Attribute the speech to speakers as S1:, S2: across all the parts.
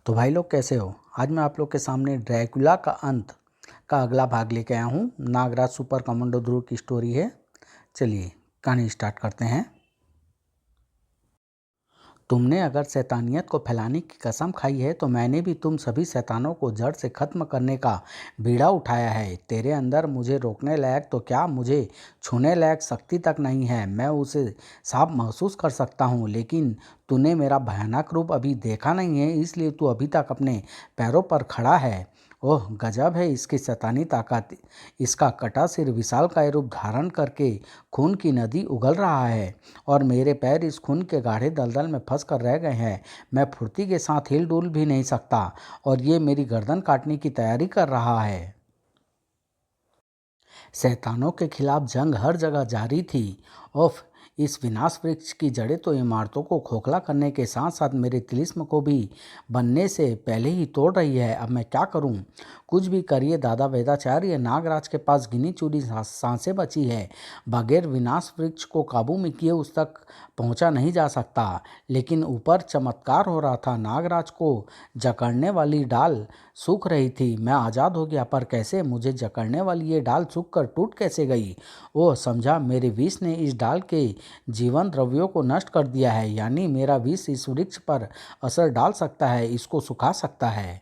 S1: तो भाई लोग कैसे हो। आज मैं आप लोग के सामने ड्रैकुला का अंत का अगला भाग लेके आया हूँ। नागराज सुपर कमांडो ध्रुव की स्टोरी है। चलिए कहानी स्टार्ट करते हैं। तुमने अगर शैतानियत को फैलाने की कसम खाई है तो मैंने भी तुम सभी शैतानों को जड़ से खत्म करने का बीड़ा उठाया है। तेरे अंदर मुझे रोकने लायक तो क्या, मुझे छूने लायक शक्ति तक नहीं है। मैं उसे साफ महसूस कर सकता हूँ, लेकिन तूने मेरा भयानक रूप अभी देखा नहीं है, इसलिए तू अभी तक अपने पैरों पर खड़ा है। ओह गजब है इसकी शैतानी ताकत। इसका कटा सिर विशालकाय रूप धारण करके खून की नदी उगल रहा है और मेरे पैर इस खून के गाढ़े दलदल में फंस कर रह गए हैं। मैं फुर्ती के साथ हिल डुल भी नहीं सकता और ये मेरी गर्दन काटने की तैयारी कर रहा है। शैतानों के खिलाफ जंग हर जगह जारी थी। उफ, इस विनाश वृक्ष की जड़ें तो इमारतों को खोखला करने के साथ साथ मेरे तिलिस्म को भी बनने से पहले ही तोड़ रही है। अब मैं क्या करूं? कुछ भी करिए दादा वेदाचार्य, नागराज के पास गिनी चुनी सांसें बची है। बगैर विनाश वृक्ष को काबू में किए उस तक पहुंचा नहीं जा सकता। लेकिन ऊपर चमत्कार हो रहा था। नागराज को जकड़ने वाली डाल सूख रही थी। मैं आज़ाद हो गया, पर कैसे? मुझे जकड़ने वाली ये डाल सूख कर टूट कैसे गई? ओह समझा, मेरे विष ने इस डाल के जीवन द्रव्यों को नष्ट कर दिया है। यानी मेरा विष इस वृक्ष पर असर डाल सकता है, इसको सुखा सकता है।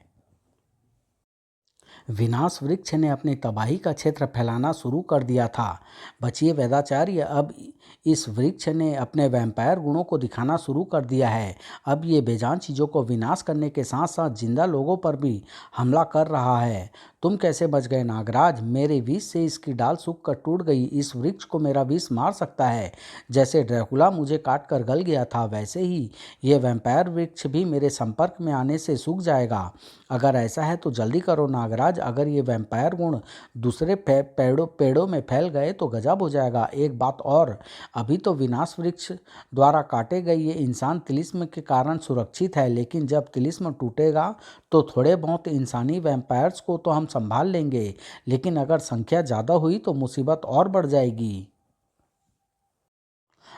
S1: विनाश वृक्ष ने अपनी तबाही का क्षेत्र फैलाना शुरू कर दिया था। बचिए वेदाचार्य, अब इस वृक्ष ने अपने वैम्पायर गुणों को दिखाना शुरू कर दिया है। अब ये बेजान चीज़ों को विनाश करने के साथ साथ जिंदा लोगों पर भी हमला कर रहा है। तुम कैसे बच गए नागराज? मेरे विष से इसकी डाल सूख कर टूट गई। इस वृक्ष को मेरा विष मार सकता है। जैसे ड्रैकुला मुझे काट कर गल गया था, वैसे ही ये वैम्पायर वृक्ष भी मेरे संपर्क में आने से सूख जाएगा। अगर ऐसा है तो जल्दी करो नागराज। अगर ये वैम्पायर गुण दूसरे पेड़ों में फैल गए तो गजब हो जाएगा। एक बात और, अभी तो विनाश वृक्ष द्वारा काटे गए ये इंसान तिलिस्म के कारण सुरक्षित है, लेकिन जब तिलिस्म टूटेगा तो थोड़े बहुत इंसानी वैम्पायर्स को तो हम संभाल लेंगे, लेकिन अगर संख्या ज़्यादा हुई तो मुसीबत और बढ़ जाएगी।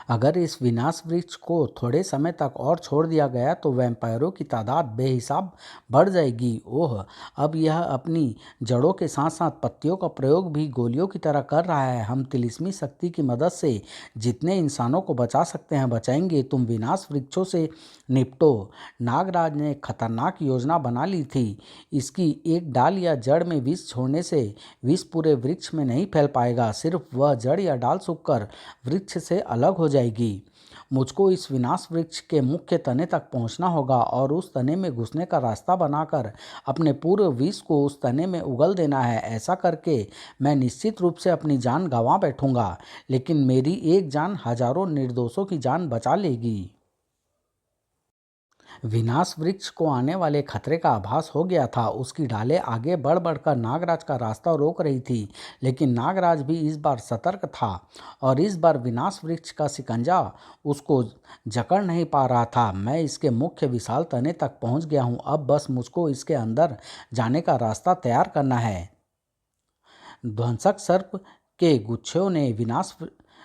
S1: अगर इस विनाश वृक्ष को थोड़े समय तक और छोड़ दिया गया तो वैम्पायरों की तादाद बेहिसाब बढ़ जाएगी। ओह, अब यह अपनी जड़ों के साथ साथ पत्तियों का प्रयोग भी गोलियों की तरह कर रहा है। हम तिलिस्मी शक्ति की मदद से जितने इंसानों को बचा सकते हैं बचाएंगे। तुम विनाश वृक्षों से निपटो। नागराज ने खतरनाक योजना बना ली थी। इसकी एक डाल या जड़ में विष छोड़ने से विष पूरे वृक्ष में नहीं फैल पाएगा, सिर्फ वह जड़ या डाल सूखकर वृक्ष से अलग हो जाएगी। मुझको इस विनाश वृक्ष के मुख्य तने तक पहुंचना होगा और उस तने में घुसने का रास्ता बनाकर अपने पूरे विष को उस तने में उगल देना है। ऐसा करके मैं निश्चित रूप से अपनी जान गंवा बैठूंगा, लेकिन मेरी एक जान हजारों निर्दोषों की जान बचा लेगी। विनाश वृक्ष को आने वाले खतरे का आभास हो गया था। उसकी डालें आगे बढ़ बढ़कर नागराज का रास्ता रोक रही थी, लेकिन नागराज भी इस बार सतर्क था और इस बार विनाश वृक्ष का शिकंजा उसको जकड़ नहीं पा रहा था। मैं इसके मुख्य विशाल तने तक पहुंच गया हूं। अब बस मुझको इसके अंदर जाने का रास्ता तैयार करना है। ध्वंसक सर्प के गुच्छों ने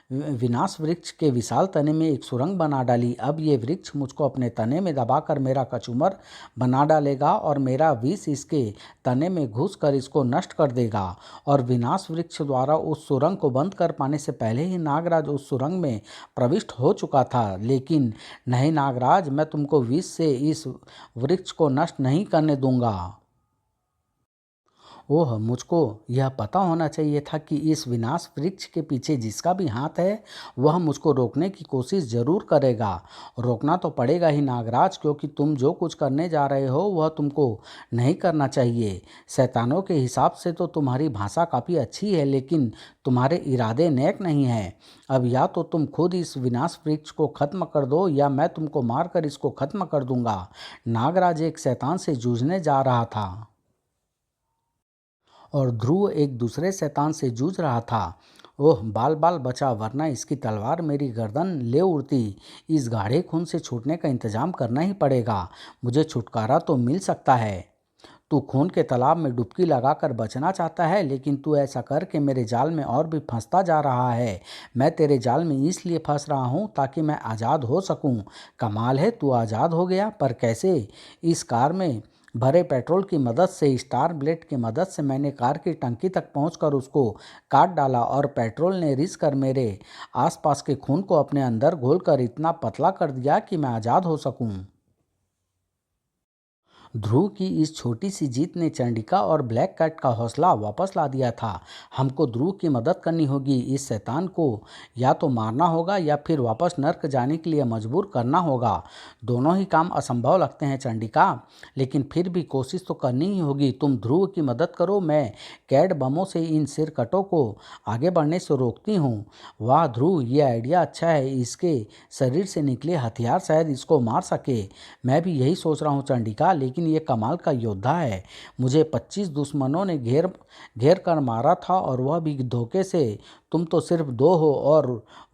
S1: विनाश वृक्ष के विशाल तने में एक सुरंग बना डाली। अब ये वृक्ष मुझको अपने तने में दबाकर मेरा कचूमर बना डालेगा और मेरा विष इसके तने में घुसकर इसको नष्ट कर देगा। और विनाश वृक्ष द्वारा उस सुरंग को बंद कर पाने से पहले ही नागराज उस सुरंग में प्रविष्ट हो चुका था। लेकिन नहीं नागराज, मैं तुमको विष से इस वृक्ष को नष्ट नहीं करने दूंगा। ओह, मुझको यह पता होना चाहिए था कि इस विनाश वृक्ष के पीछे जिसका भी हाथ है वह मुझको रोकने की कोशिश जरूर करेगा। रोकना तो पड़ेगा ही नागराज, क्योंकि तुम जो कुछ करने जा रहे हो वह तुमको नहीं करना चाहिए। शैतानों के हिसाब से तो तुम्हारी भाषा काफ़ी अच्छी है, लेकिन तुम्हारे इरादे नेक नहीं हैं। अब या तो तुम खुद इस विनाश वृक्ष को खत्म कर दो या मैं तुमको मारकर इसको खत्म कर दूंगा। नागराज एक शैतान से जूझने जा रहा था और ध्रुव एक दूसरे शैतान से जूझ रहा था। ओह बाल बाल बचा, वरना इसकी तलवार मेरी गर्दन ले उड़ती। इस गाढ़े खून से छूटने का इंतजाम करना ही पड़ेगा। मुझे छुटकारा तो मिल सकता है। तू खून के तालाब में डुबकी लगाकर बचना चाहता है, लेकिन तू ऐसा करके मेरे जाल में और भी फंसता जा रहा है। मैं तेरे जाल में इसलिए फंस रहा हूँ ताकि मैं आज़ाद हो सकूँ। कमाल है, तू आज़ाद हो गया, पर कैसे? इस कार में भरे पेट्रोल की मदद से, स्टार ब्लेड की मदद से मैंने कार की टंकी तक पहुंचकर उसको काट डाला और पेट्रोल ने रिस कर मेरे आसपास के खून को अपने अंदर घोलकर इतना पतला कर दिया कि मैं आज़ाद हो सकूं। ध्रुव की इस छोटी सी जीत ने चंडिका और ब्लैक कैट का हौसला वापस ला दिया था। हमको ध्रुव की मदद करनी होगी, इस शैतान को या तो मारना होगा या फिर वापस नर्क जाने के लिए मजबूर करना होगा। दोनों ही काम असंभव लगते हैं चंडिका, लेकिन फिर भी कोशिश तो करनी ही होगी। तुम ध्रुव की मदद करो, मैं कैड बमों से इन सिरकटों को आगे बढ़ने से रोकती हूँ। वाह ध्रुव, ये आइडिया अच्छा है, इसके शरीर से निकले हथियार शायद इसको मार सके। मैं भी यही सोच रहा हूँ चंडिका, लेकिन ये कमाल का योद्धा है। मुझे 25 दुश्मनों ने घेर घेर कर मारा था और वह भी धोखे से। तुम तो सिर्फ 2 हो और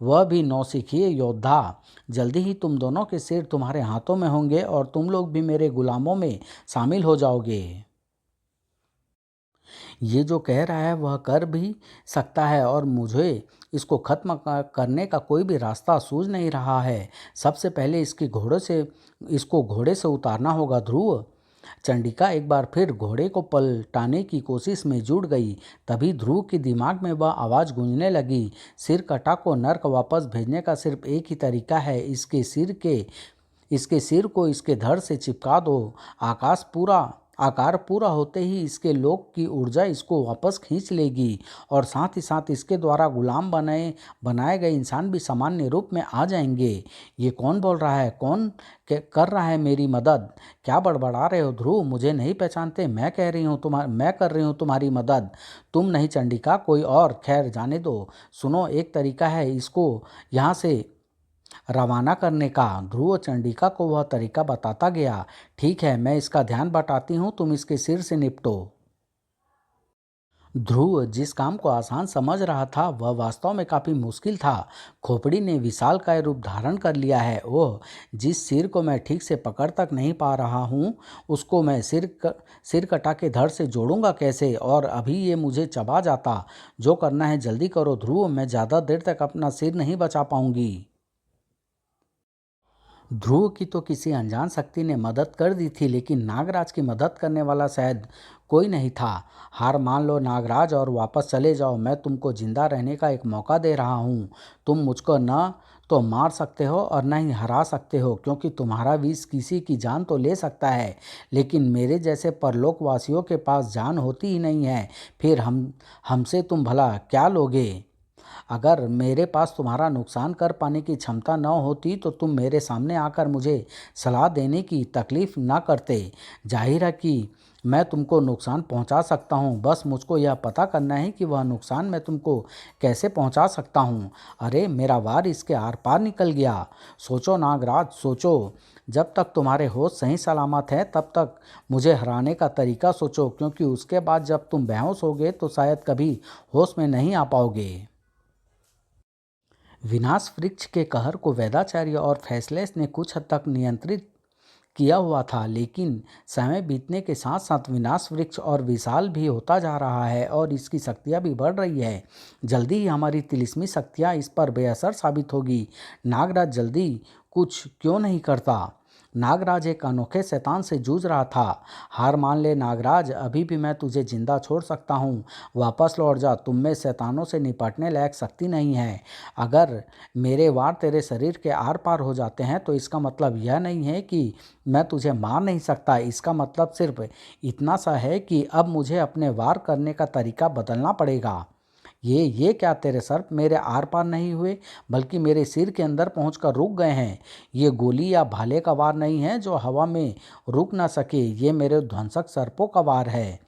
S1: वह भी नौसिखिए योद्धा। जल्दी ही तुम दोनों के सिर तुम्हारे हाथों में होंगे और तुम लोग भी मेरे गुलामों में शामिल हो जाओगे। ये जो कह रहा है वह कर भी सकता है और मुझे इसको खत्म करने का कोई भी रास्ता सूझ नहीं रहा है। सबसे पहले इसको घोड़े से उतारना होगा ध्रुव। चंडिका एक बार फिर घोड़े को पलटाने की कोशिश में जुट गई। तभी ध्रुव के दिमाग में वह आवाज़ गूंजने लगी, सिर कटा को नर्क वापस भेजने का सिर्फ एक ही तरीका है, इसके सिर को इसके धड़ से चिपका दो। आकार पूरा होते ही इसके लोक की ऊर्जा इसको वापस खींच लेगी और साथ ही साथ इसके द्वारा गुलाम बनाए गए इंसान भी सामान्य रूप में आ जाएंगे। ये कौन बोल रहा है? कौन कर रहा है मेरी मदद? क्या बड़बड़ा रहे हो ध्रुव? मुझे नहीं पहचानते? मैं कर रही हूँ तुम्हारी मदद। तुम नहीं चंडिका, कोई और। खैर जाने दो। सुनो, एक तरीका है इसको यहाँ से रवाना करने का। ध्रुव चंडिका को वह तरीका बताता गया। ठीक है, मैं इसका ध्यान बटाती हूँ, तुम इसके सिर से निपटो। ध्रुव जिस काम को आसान समझ रहा था वह वास्तव में काफी मुश्किल था। खोपड़ी ने विशालकाय रूप धारण कर लिया है। ओह, जिस सिर को मैं ठीक से पकड़ तक नहीं पा रहा हूँ उसको मैं सिर कटा के धड़ से जोड़ूंगा कैसे? और अभी ये मुझे चबा जाता। जो करना है जल्दी करो ध्रुव, मैं ज़्यादा देर तक अपना सिर नहीं बचा पाऊंगी। ध्रुव की तो किसी अनजान शक्ति ने मदद कर दी थी, लेकिन नागराज की मदद करने वाला शायद कोई नहीं था। हार मान लो नागराज और वापस चले जाओ। मैं तुमको जिंदा रहने का एक मौका दे रहा हूँ। तुम मुझको न तो मार सकते हो और न ही हरा सकते हो, क्योंकि तुम्हारा विष किसी की जान तो ले सकता है, लेकिन मेरे जैसे परलोकवासियों के पास जान होती ही नहीं है। फिर हमसे तुम भला क्या लोगे? अगर मेरे पास तुम्हारा नुकसान कर पाने की क्षमता न होती तो तुम मेरे सामने आकर मुझे सलाह देने की तकलीफ ना करते। जाहिर है कि मैं तुमको नुकसान पहुंचा सकता हूं, बस मुझको यह पता करना है कि वह नुकसान मैं तुमको कैसे पहुंचा सकता हूं। अरे मेरा वार इसके आर पार निकल गया। सोचो नागराज, सोचो। जब तक तुम्हारे होश सही सलामत है तब तक मुझे हराने का तरीका सोचो, क्योंकि उसके बाद जब तुम बेहोश होगे तो शायद कभी होश में नहीं आ पाओगे। विनाश वृक्ष के कहर को वेदाचार्य और फैसलेस ने कुछ हद तक नियंत्रित किया हुआ था, लेकिन समय बीतने के साथ साथ विनाश वृक्ष और विशाल भी होता जा रहा है और इसकी शक्तियाँ भी बढ़ रही है। जल्दी ही हमारी तिलिस्मी शक्तियाँ इस पर बेअसर साबित होगी। नागराज जल्दी कुछ क्यों नहीं करता? नागराज एक अनोखे शैतान से जूझ रहा था। हार मान ले नागराज, अभी भी मैं तुझे जिंदा छोड़ सकता हूँ। वापस लौट जा, तुम में शैतानों से निपटने लायक शक्ति नहीं है। अगर मेरे वार तेरे शरीर के आर पार हो जाते हैं तो इसका मतलब यह नहीं है कि मैं तुझे मार नहीं सकता। इसका मतलब सिर्फ इतना सा है कि अब मुझे अपने वार करने का तरीका बदलना पड़ेगा। ये क्या तेरे सर्प मेरे आर पार नहीं हुए, बल्कि मेरे सिर के अंदर पहुंचकर रुक गए हैं। ये गोली या भाले का वार नहीं है जो हवा में रुक ना सके। ये मेरे ध्वंसक सर्पों का वार है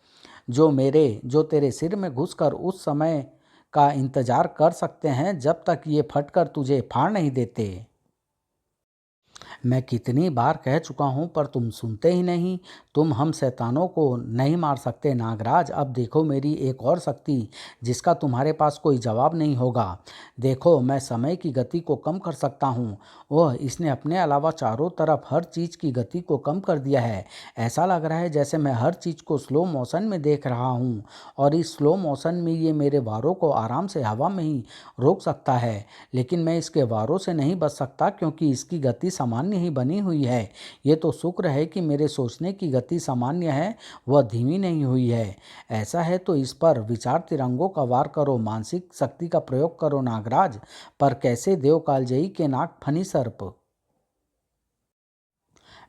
S1: जो तेरे सिर में घुसकर उस समय का इंतजार कर सकते हैं जब तक ये फटकर तुझे फाड़ नहीं देते। मैं कितनी बार कह चुका हूँ पर तुम सुनते ही नहीं। तुम हम शैतानों को नहीं मार सकते नागराज। अब देखो मेरी एक और शक्ति जिसका तुम्हारे पास कोई जवाब नहीं होगा। देखो मैं समय की गति को कम कर सकता हूँ। वह इसने अपने अलावा चारों तरफ हर चीज़ की गति को कम कर दिया है। ऐसा लग रहा है जैसे मैं हर चीज़ को स्लो मोशन में देख रहा हूँ और इस स्लो मोशन में ये मेरे वारों को आराम से हवा में ही रोक सकता है। लेकिन मैं इसके वारों से नहीं बच सकता क्योंकि इसकी गति सामान्य ही बनी हुई है। ये तो शुक्र है कि मेरे सोचने की गति सामान्य है, वह धीमी नहीं हुई है। ऐसा है तो इस पर विचार तिरंगों का वार करो, मानसिक शक्ति का प्रयोग करो नागराज। पर कैसे देव कालजयी के नाक फनी सर्प।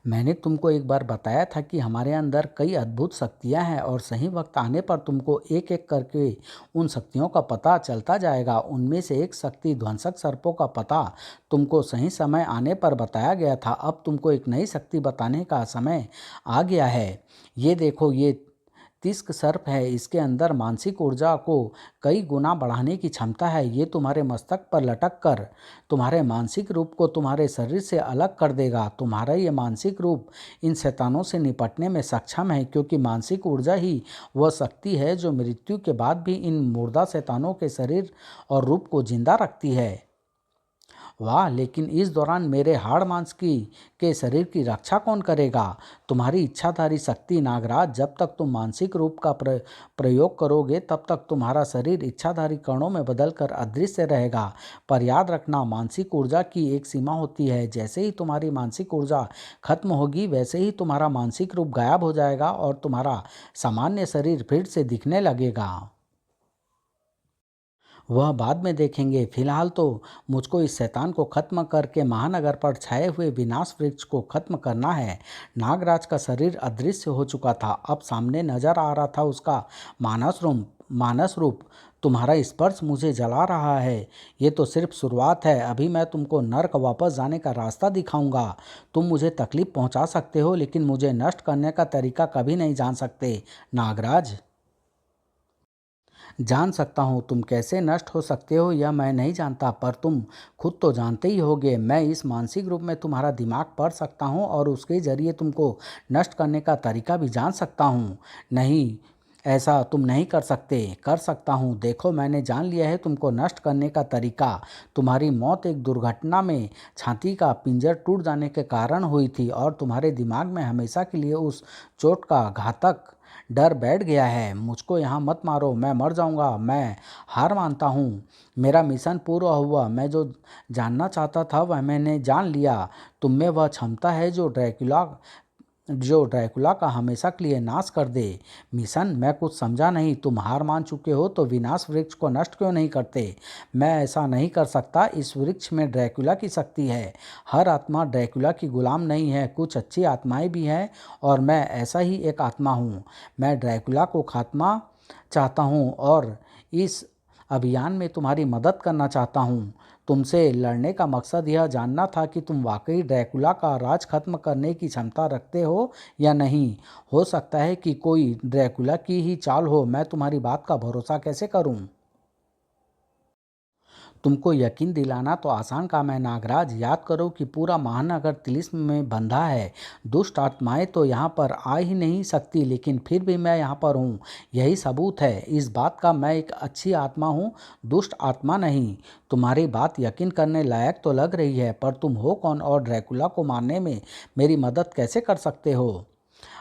S1: मैंने तुमको एक बार बताया था कि हमारे अंदर कई अद्भुत शक्तियां हैं और सही वक्त आने पर तुमको एक एक करके उन शक्तियों का पता चलता जाएगा। उनमें से एक शक्ति ध्वंसक सर्पों का पता तुमको सही समय आने पर बताया गया था। अब तुमको एक नई शक्ति बताने का समय आ गया है। ये देखो, ये तिस्क सर्प है। इसके अंदर मानसिक ऊर्जा को कई गुना बढ़ाने की क्षमता है। ये तुम्हारे मस्तक पर लटक कर तुम्हारे मानसिक रूप को तुम्हारे शरीर से अलग कर देगा। तुम्हारा ये मानसिक रूप इन शैतानों से निपटने में सक्षम है क्योंकि मानसिक ऊर्जा ही वह शक्ति है जो मृत्यु के बाद भी इन मुर्दा शैतानों के शरीर और रूप को जिंदा रखती है। वाह, लेकिन इस दौरान मेरे हाड़ मांस की के शरीर की रक्षा कौन करेगा? तुम्हारी इच्छाधारी शक्ति नागराज। जब तक तुम मानसिक रूप का प्रयोग करोगे तब तक तुम्हारा शरीर इच्छाधारी कणों में बदलकर अदृश्य रहेगा। पर याद रखना, मानसिक ऊर्जा की एक सीमा होती है। जैसे ही तुम्हारी मानसिक ऊर्जा खत्म होगी वैसे ही तुम्हारा मानसिक रूप गायब हो जाएगा और तुम्हारा सामान्य शरीर फिर से दिखने लगेगा। वह बाद में देखेंगे। फिलहाल तो मुझको इस शैतान को खत्म करके महानगर पर छाए हुए विनाश वृक्ष को खत्म करना है। नागराज का शरीर अदृश्य हो चुका था। अब सामने नजर आ रहा था उसका मानस रूप। तुम्हारा स्पर्श मुझे जला रहा है। ये तो सिर्फ शुरुआत है। अभी मैं तुमको नर्क वापस जाने का रास्ता दिखाऊंगा। तुम मुझे तकलीफ पहुंचा सकते हो लेकिन मुझे नष्ट करने का तरीका कभी नहीं जान सकते नागराज। जान सकता हूँ तुम कैसे नष्ट हो सकते हो यह मैं नहीं जानता, पर तुम खुद तो जानते ही होगे। मैं इस मानसिक रूप में तुम्हारा दिमाग पढ़ सकता हूँ और उसके जरिए तुमको नष्ट करने का तरीका भी जान सकता हूँ। नहीं, ऐसा तुम नहीं कर सकते। कर सकता हूँ। देखो मैंने जान लिया है तुमको नष्ट करने का तरीका। तुम्हारी मौत एक दुर्घटना में छाती का पिंजर टूट जाने के कारण हुई थी और तुम्हारे दिमाग में हमेशा के लिए उस चोट का घातक डर बैठ गया है। मुझको यहाँ मत मारो, मैं मर जाऊँगा। मैं हार मानता हूँ। मेरा मिशन पूरा हुआ। मैं जो जानना चाहता था वह मैंने जान लिया। तुम में वह क्षमता है जो ड्रैकुला का हमेशा के लिए नाश कर दे। मिशन, मैं कुछ समझा नहीं। तुम हार मान चुके हो तो विनाश वृक्ष को नष्ट क्यों नहीं करते? मैं ऐसा नहीं कर सकता। इस वृक्ष में ड्रैकुला की शक्ति है। हर आत्मा ड्रैकुला की गुलाम नहीं है। कुछ अच्छी आत्माएं भी हैं और मैं ऐसा ही एक आत्मा हूँ। मैं ड्रैकुला को खात्मा चाहता हूँ और इस अभियान में तुम्हारी मदद करना चाहता हूँ। तुमसे लड़ने का मकसद यह जानना था कि तुम वाकई ड्रैकुला का राज खत्म करने की क्षमता रखते हो या नहीं। हो सकता है कि कोई ड्रैकुला की ही चाल हो। मैं तुम्हारी बात का भरोसा कैसे करूं? तुमको यकीन दिलाना तो आसान काम है नागराज। याद करो कि पूरा महानगर तिलिस्म में बंधा है। दुष्ट आत्माएं तो यहाँ पर आ ही नहीं सकती, लेकिन फिर भी मैं यहाँ पर हूँ। यही सबूत है इस बात का। मैं एक अच्छी आत्मा हूँ, दुष्ट आत्मा नहीं। तुम्हारी बात यकीन करने लायक तो लग रही है, पर तुम हो कौन और ड्रैकुला को मारने में मेरी मदद कैसे कर सकते हो?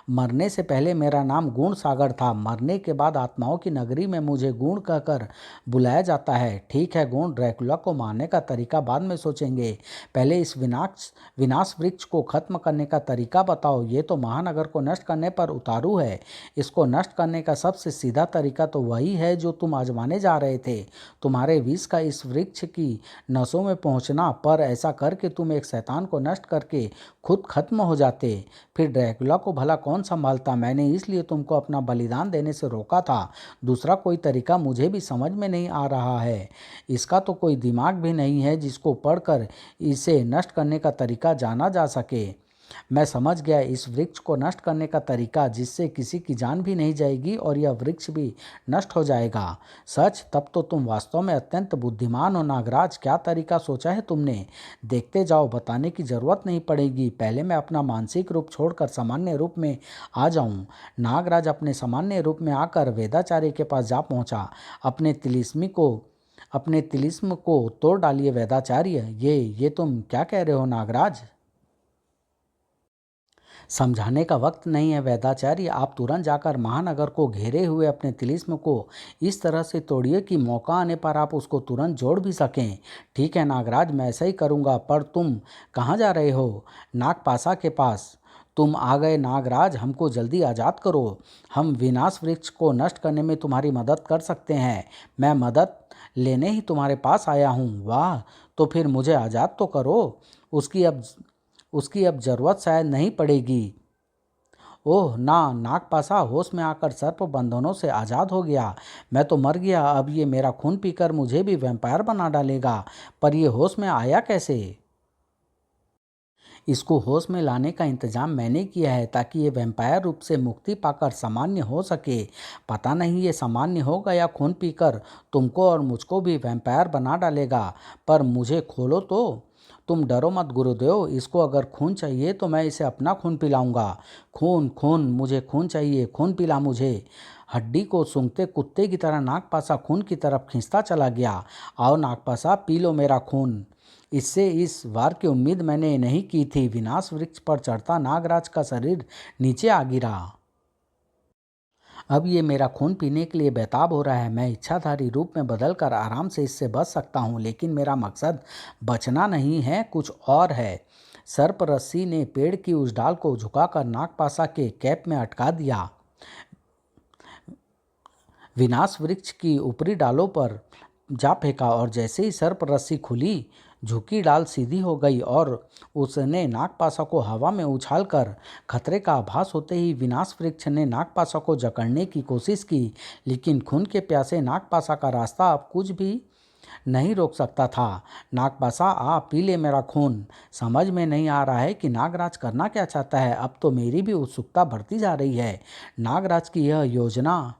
S1: मरने से पहले मेरा नाम गुण सागर था। मरने के बाद आत्माओं की नगरी में मुझे गुण कहकर बुलाया जाता है। ठीक है गुण, ड्रैकुला को मारने का तरीका बाद में सोचेंगे। पहले इस विनाश वृक्ष को खत्म करने का तरीका बताओ। ये तो महानगर को नष्ट करने पर उतारू है। इसको नष्ट करने का सबसे सीधा तरीका तो वही है जो तुम आजमाने जा रहे थे। तुम्हारे विष का इस वृक्ष की नसों में पहुंचना। पर ऐसा करके तुम एक शैतान को नष्ट करके खुद खत्म हो जाते। फिर ड्रैकुला को भला कौन संभालता? मैंने इसलिए तुमको अपना बलिदान देने से रोका था। दूसरा कोई तरीका मुझे भी समझ में नहीं आ रहा है। इसका तो कोई दिमाग भी नहीं है जिसको पढ़कर इसे नष्ट करने का तरीका जाना जा सके। मैं समझ गया इस वृक्ष को नष्ट करने का तरीका, जिससे किसी की जान भी नहीं जाएगी और यह वृक्ष भी नष्ट हो जाएगा। सच, तब तो तुम वास्तव में अत्यंत बुद्धिमान हो नागराज। क्या तरीका सोचा है तुमने? देखते जाओ, बताने की जरूरत नहीं पड़ेगी। पहले मैं अपना मानसिक रूप छोड़कर सामान्य रूप में आ जाऊं। नागराज अपने सामान्य रूप में आकर वेदाचार्य के पास जा पहुंचा। अपने तिलिस्म को तोड़ डालिए वेदाचार्य। ये तुम क्या कह रहे हो नागराज? समझाने का वक्त नहीं है वेदाचार्य। आप तुरंत जाकर महानगर को घेरे हुए अपने तिलिस्म को इस तरह से तोड़िए कि मौका आने पर आप उसको तुरंत जोड़ भी सकें। ठीक है नागराज, मैं ऐसा ही करूँगा। पर तुम कहाँ जा रहे हो? नागपाशा के पास। तुम आ गए नागराज, हमको जल्दी आज़ाद करो। हम विनाश वृक्ष को नष्ट करने में तुम्हारी मदद कर सकते हैं। मैं मदद लेने ही तुम्हारे पास आया हूँ। वाह, तो फिर मुझे आज़ाद तो करो। उसकी अब उसकी अब जरूरत शायद नहीं पड़ेगी। ओह ना! नागपाशा होश में आकर सर्प बंधनों से आज़ाद हो गया। मैं तो मर गया। अब ये मेरा खून पीकर मुझे भी वैम्पायर बना डालेगा। पर ये होश में आया कैसे? इसको होश में लाने का इंतजाम मैंने किया है, ताकि ये वैम्पायर रूप से मुक्ति पाकर सामान्य हो सके। पता नहीं ये सामान्य होगा या खून पीकर तुमको और मुझको भी वैम्पायर बना डालेगा। पर मुझे खोलो तो। तुम डरो मत गुरुदेव। इसको अगर खून चाहिए तो मैं इसे अपना खून पिलाऊंगा। खून खून, मुझे खून चाहिए। खून पिला मुझे। हड्डी को सूंघते कुत्ते की तरह नागपाशा खून की तरफ खींचता चला गया। आओ नागपाशा, पी लो मेरा खून। इससे इस वार की उम्मीद मैंने नहीं की थी। विनाश वृक्ष पर चढ़ता नागराज का शरीर नीचे आ गिरा। अब ये मेरा खून पीने के लिए बेताब हो रहा है। मैं इच्छाधारी रूप में बदलकर आराम से इससे बच सकता हूँ, लेकिन मेरा मकसद बचना नहीं है, कुछ और है। सर्प रस्सी ने पेड़ की उस डाल को झुकाकर नागपाशा के कैप में अटका दिया। विनाश वृक्ष की ऊपरी डालों पर जा फेंका और जैसे ही सर्प रस्सी खुली, झुकी डाल सीधी हो गई और उसने नागपाशा को हवा में उछालकर खतरे का आभास होते ही विनाश वृक्ष ने नागपाशा को जकड़ने की कोशिश की, लेकिन खून के प्यासे नागपाशा का रास्ता अब कुछ भी नहीं रोक सकता था। नागपाशा, आ पी ले मेरा खून। समझ में नहीं आ रहा है कि नागराज करना क्या चाहता है। अब तो मेरी भी उत्सुकता बढ़ती जा रही है। नागराज की यह योजना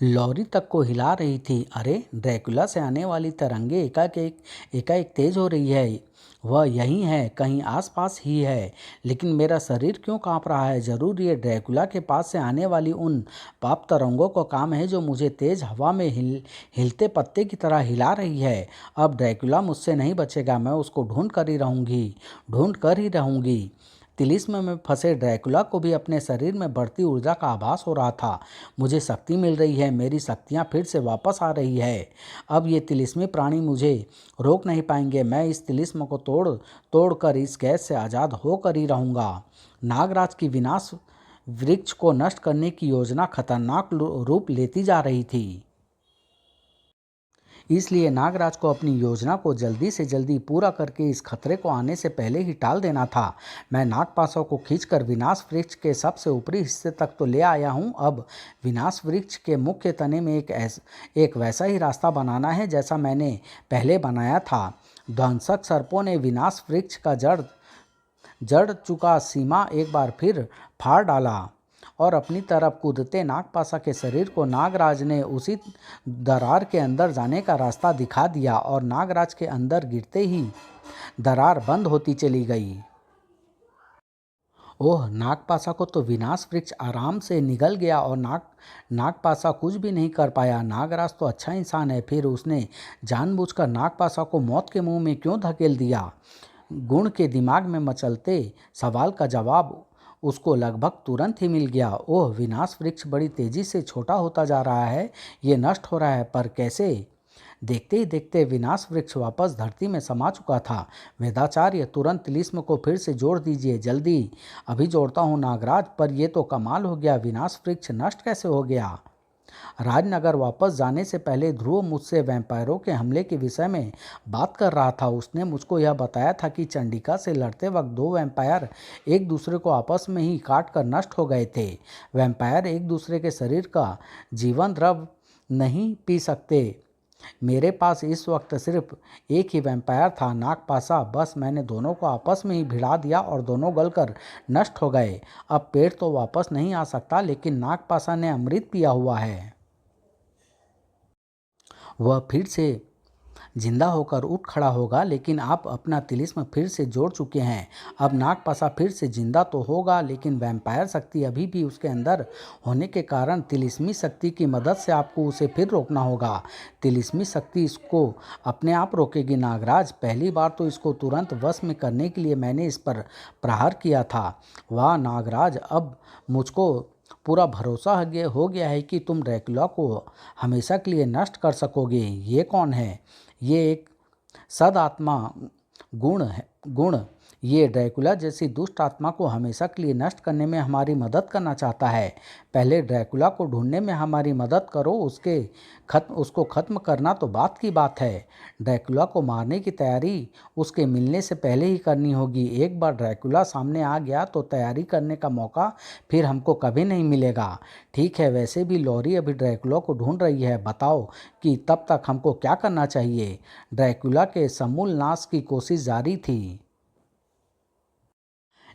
S1: लॉरी तक को हिला रही थी। अरे, ड्रैकुला से आने वाली तरंगे एकाएक तेज हो रही है। वह यहीं है, कहीं आसपास ही है। लेकिन मेरा शरीर क्यों कांप रहा है? जरूर ये ड्रैकुला के पास से आने वाली उन पाप तरंगों का काम है जो मुझे तेज हवा में हिलते पत्ते की तरह हिला रही है। अब ड्रैकुला मुझसे नहीं बचेगा। मैं उसको ढूंढ कर ही रहूंगी। तिलिस्म में फंसे ड्रैकुला को भी अपने शरीर में बढ़ती ऊर्जा का आभास हो रहा था। मुझे शक्ति मिल रही है। मेरी शक्तियाँ फिर से वापस आ रही है। अब ये तिलिस्मी प्राणी मुझे रोक नहीं पाएंगे। मैं इस तिलिस्म को तोड़ कर इस गैस से आज़ाद होकर ही रहूँगा। नागराज की विनाश वृक्ष को नष्ट करने की योजना खतरनाक रूप लेती जा रही थी। इसलिए नागराज को अपनी योजना को जल्दी से जल्दी पूरा करके इस खतरे को आने से पहले ही टाल देना था। मैं नागपाशा को खींचकर विनाश वृक्ष के सबसे ऊपरी हिस्से तक तो ले आया हूँ। अब विनाश वृक्ष के मुख्य तने में एक वैसा ही रास्ता बनाना है जैसा मैंने पहले बनाया था। ध्वंसक सर्पों ने विनाश वृक्ष का जड़ चुका सीमा एक बार फिर फाड़ डाला और अपनी तरफ कूदते नागपाशा के शरीर को नागराज ने उसी दरार के अंदर जाने का रास्ता दिखा दिया और नागराज के अंदर गिरते ही दरार बंद होती चली गई। ओह, नागपाशा को तो विनाश वृक्ष आराम से निगल गया और नागपाशा कुछ भी नहीं कर पाया। नागराज तो अच्छा इंसान है, फिर उसने जानबूझकर नागपाशा को मौत के मुंह में क्यों धकेल दिया? गुण के दिमाग में मचलते सवाल का जवाब उसको लगभग तुरंत ही मिल गया। ओह, विनाश वृक्ष बड़ी तेजी से छोटा होता जा रहा है। ये नष्ट हो रहा है, पर कैसे? देखते ही देखते विनाश वृक्ष वापस धरती में समा चुका था। वेदाचार्य, तुरंत तिलिस्म को फिर से जोड़ दीजिए, जल्दी। अभी जोड़ता हूँ नागराज। पर यह तो कमाल हो गया, विनाश वृक्ष नष्ट कैसे हो गया? राजनगर वापस जाने से पहले ध्रुव मुझसे वैम्पायरों के हमले के विषय में बात कर रहा था। उसने मुझको यह बताया था कि चंडिका से लड़ते वक्त दो वैम्पायर एक दूसरे को आपस में ही काट कर नष्ट हो गए थे। वैम्पायर एक दूसरे के शरीर का जीवन द्रव नहीं पी सकते, मेरे पास इस वक्त सिर्फ एक ही वैम्पायर था, नागपाशा। बस मैंने दोनों को आपस में ही भिड़ा दिया और दोनों गलकर नष्ट हो गए। अब पेड़ तो वापस नहीं आ सकता, लेकिन नागपाशा ने अमृत पिया हुआ है। वह फिर से जिंदा होकर उठ खड़ा होगा, लेकिन आप अपना तिलिस्म फिर से जोड़ चुके हैं। अब नागपाशा फिर से जिंदा तो होगा, लेकिन वैम्पायर शक्ति अभी भी उसके अंदर होने के कारण तिलिस्मी शक्ति की मदद से आपको उसे फिर रोकना होगा। तिलिस्मी शक्ति इसको अपने आप रोकेगी नागराज। पहली बार तो इसको तुरंत वश में करने के लिए मैंने इस पर प्रहार किया था। वाह नागराज, अब मुझको पूरा भरोसा हो गया है कि तुम ड्रैकुला को हमेशा के लिए नष्ट कर सकोगे। ये कौन है? ये एक सदात्मा गुण ये ड्रैकुला जैसी दुष्ट आत्मा को हमेशा के लिए नष्ट करने में हमारी मदद करना चाहता है। पहले ड्रैकुला को ढूंढने में हमारी मदद करो, उसको खत्म करना तो बात की बात है। ड्रैकुला को मारने की तैयारी उसके मिलने से पहले ही करनी होगी। एक बार ड्रैकुला सामने आ गया तो तैयारी करने का मौका फिर हमको कभी नहीं मिलेगा। ठीक है, वैसे भी लॉरी अभी ड्रैकुला को ढूंढ रही है। बताओ कि तब तक हमको क्या करना चाहिए? ड्रैकुला के समूल नाश की कोशिश जारी थी,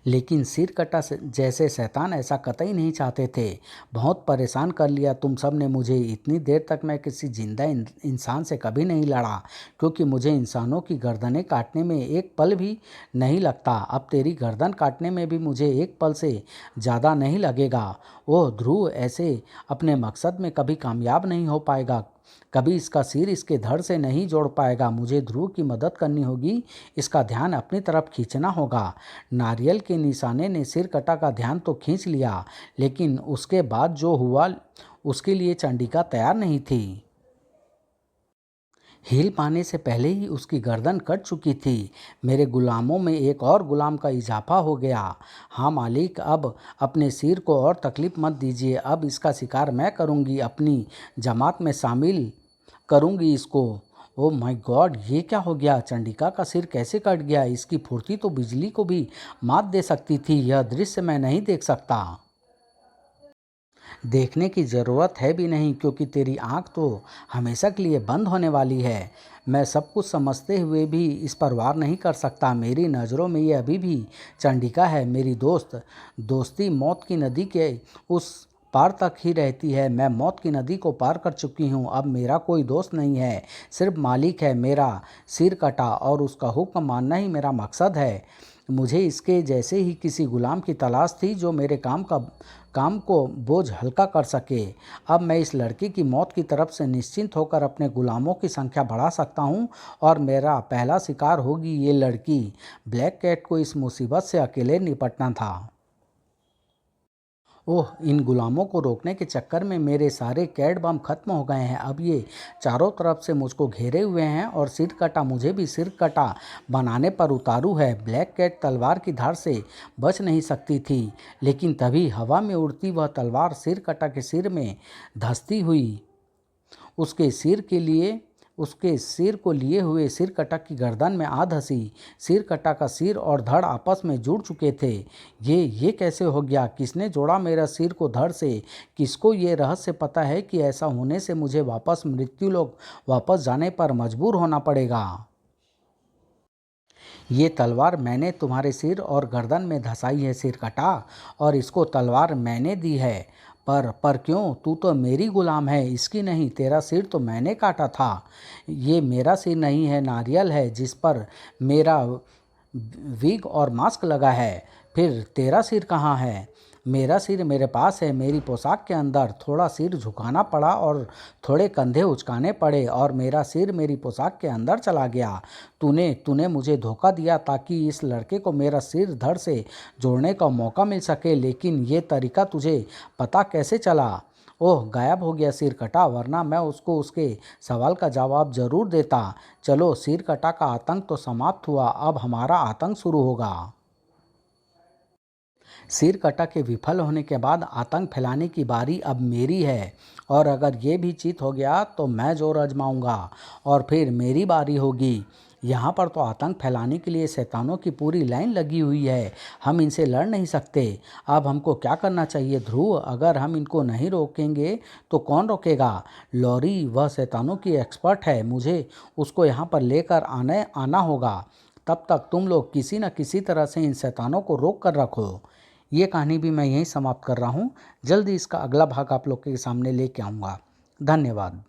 S1: लेकिन सिरकटा जैसे शैतान ऐसा कतई नहीं चाहते थे। बहुत परेशान कर लिया तुम सब ने मुझे। इतनी देर तक मैं किसी जिंदा इंसान से कभी नहीं लड़ा, क्योंकि मुझे इंसानों की गर्दनें काटने में एक पल भी नहीं लगता। अब तेरी गर्दन काटने में भी मुझे एक पल से ज़्यादा नहीं लगेगा। ओह ध्रुव ऐसे अपने मकसद में कभी कामयाब नहीं हो पाएगा, कभी इसका सिर इसके धड़ से नहीं जोड़ पाएगा। मुझे ध्रुव की मदद करनी होगी, इसका ध्यान अपनी तरफ खींचना होगा। नारियल के निशाने ने सिरकटा का ध्यान तो खींच लिया, लेकिन उसके बाद जो हुआ उसके लिए चंडिका तैयार नहीं थी। हिल पाने से पहले ही उसकी गर्दन कट चुकी थी। मेरे गुलामों में एक और गुलाम का इजाफा हो गया। हाँ मालिक, अब अपने सिर को और तकलीफ मत दीजिए। अब इसका शिकार मैं करूँगी, अपनी जमात में शामिल करूँगी इसको। ओह माय गॉड, ये क्या हो गया? चंडिका का सिर कैसे कट गया? इसकी फुर्ती तो बिजली को भी मात दे सकती थी। यह दृश्य मैं नहीं देख सकता। देखने की ज़रूरत है भी नहीं, क्योंकि तेरी आँख तो हमेशा के लिए बंद होने वाली है। मैं सब कुछ समझते हुए भी इस पर वार नहीं कर सकता। मेरी नज़रों में ये अभी भी चंडिका है, मेरी दोस्त। दोस्ती मौत की नदी के उस पार तक ही रहती है। मैं मौत की नदी को पार कर चुकी हूँ। अब मेरा कोई दोस्त नहीं है, सिर्फ मालिक है। मेरा सिर कटा और उसका हुक्म मानना ही मेरा मकसद है। मुझे इसके जैसे ही किसी गुलाम की तलाश थी जो मेरे काम को बोझ हल्का कर सके। अब मैं इस लड़की की मौत की तरफ से निश्चिंत होकर अपने गुलामों की संख्या बढ़ा सकता हूँ, और मेरा पहला शिकार होगी ये लड़की। ब्लैक कैट को इस मुसीबत से अकेले निपटना था। ओह, इन गुलामों को रोकने के चक्कर में मेरे सारे कैड बम खत्म हो गए हैं। अब ये चारों तरफ से मुझको घेरे हुए हैं, और सिर कटा मुझे भी सिर कटा बनाने पर उतारू है। ब्लैक कैट तलवार की धार से बच नहीं सकती थी, लेकिन तभी हवा में उड़ती वह तलवार सिर कटा के सिर में धंसती हुई उसके सिर के लिए उसके सिर को लिए हुए सिरकटा की गर्दन में आ धंसी। सिरकटा का सिर और धड़ आपस में जुड़ चुके थे। ये कैसे हो गया? किसने जोड़ा मेरा सिर को धड़ से? किसको ये रहस्य पता है कि ऐसा होने से मुझे वापस मृत्युलोक वापस जाने पर मजबूर होना पड़ेगा? ये तलवार मैंने तुम्हारे सिर और गर्दन में धंसाई है सिरकटा, और इसको तलवार मैंने दी है। पर क्यों? तू तो मेरी गुलाम है, इसकी नहीं। तेरा सिर तो मैंने काटा था। ये मेरा सिर नहीं है, नारियल है जिस पर मेरा विग और मास्क लगा है। फिर तेरा सिर कहाँ है? मेरा सिर मेरे पास है, मेरी पोशाक के अंदर। थोड़ा सिर झुकाना पड़ा और थोड़े कंधे उचकाने पड़े, और मेरा सिर मेरी पोशाक के अंदर चला गया। तूने मुझे धोखा दिया ताकि इस लड़के को मेरा सिर धड़ से जोड़ने का मौका मिल सके, लेकिन ये तरीका तुझे पता कैसे चला? ओह, गायब हो गया सिर कटा, वरना मैं उसको उसके सवाल का जवाब जरूर देता। चलो, सिर कटा का आतंक तो समाप्त हुआ, अब हमारा आतंक शुरू होगा। सिर कटा के विफल होने के बाद आतंक फैलाने की बारी अब मेरी है, और अगर ये भी चित हो गया तो मैं जोर आजमाऊंगा, और फिर मेरी बारी होगी। यहाँ पर तो आतंक फैलाने के लिए शैतानों की पूरी लाइन लगी हुई है। हम इनसे लड़ नहीं सकते। अब हमको क्या करना चाहिए ध्रुव? अगर हम इनको नहीं रोकेंगे तो कौन रोकेगा? लॉरी वह शैतानों की एक्सपर्ट है, मुझे उसको यहाँ पर लेकर आना होगा। तब तक तुम लोग किसी न किसी तरह से इन शैतानों को रोक कर रखो। ये कहानी भी मैं यहीं समाप्त कर रहा हूँ। जल्दी इसका अगला भाग आप लोग के सामने लेके आऊँगा। धन्यवाद।